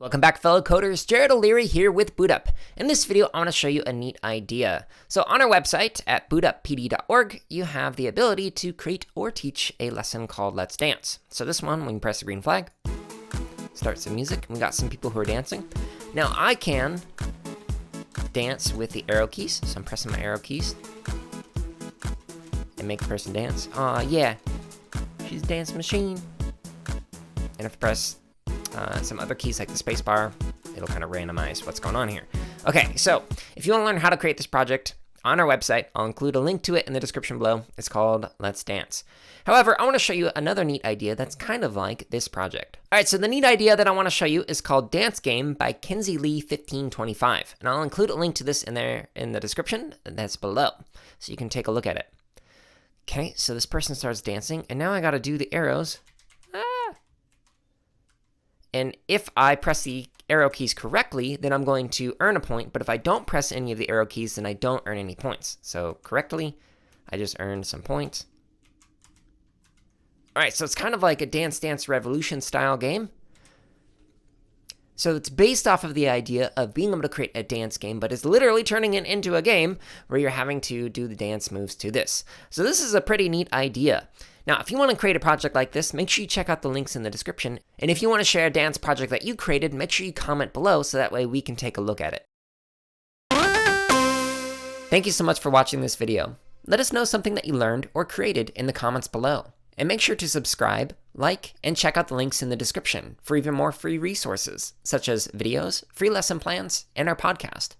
Welcome back, fellow coders. Jared O'Leary here with BootUp. In this video, I want to show you a neat idea. So on our website at bootuppd.org, you have the ability to create or teach a lesson called Let's Dance. So this one, we can press the green flag, start some music, and we got some people who are dancing. Now I can dance with the arrow keys, so I'm pressing my arrow keys and make the person dance. Aw, yeah, she's a dance machine. And if I press some other keys like the space bar, it'll kind of randomize what's going on here. Okay, so if you want to learn how to create this project on our website, I'll include a link to it in the description below. It's called Let's Dance. However, I want to show you another neat idea that's kind of like this project. All right, so the neat idea that I want to show you is called Dance Game by Kinsey Lee 1525. And I'll include a link to this in there in the description that's below, so you can take a look at it. Okay, so this person starts dancing, and now I got to do the arrows. And if I press the arrow keys correctly, then I'm going to earn a point. But if I don't press any of the arrow keys, then I don't earn any points. So correctly, I just earned some points. All right, so it's kind of like a Dance Dance Revolution style game. So it's based off of the idea of being able to create a dance game, but it's literally turning it into a game where you're having to do the dance moves to this. So this is a pretty neat idea. Now, if you want to create a project like this, make sure you check out the links in the description. And if you want to share a dance project that you created, make sure you comment below so that way we can take a look at it. Thank you so much for watching this video. Let us know something that you learned or created in the comments below. And make sure to subscribe, like, and check out the links in the description for even more free resources, such as videos, free lesson plans, and our podcast.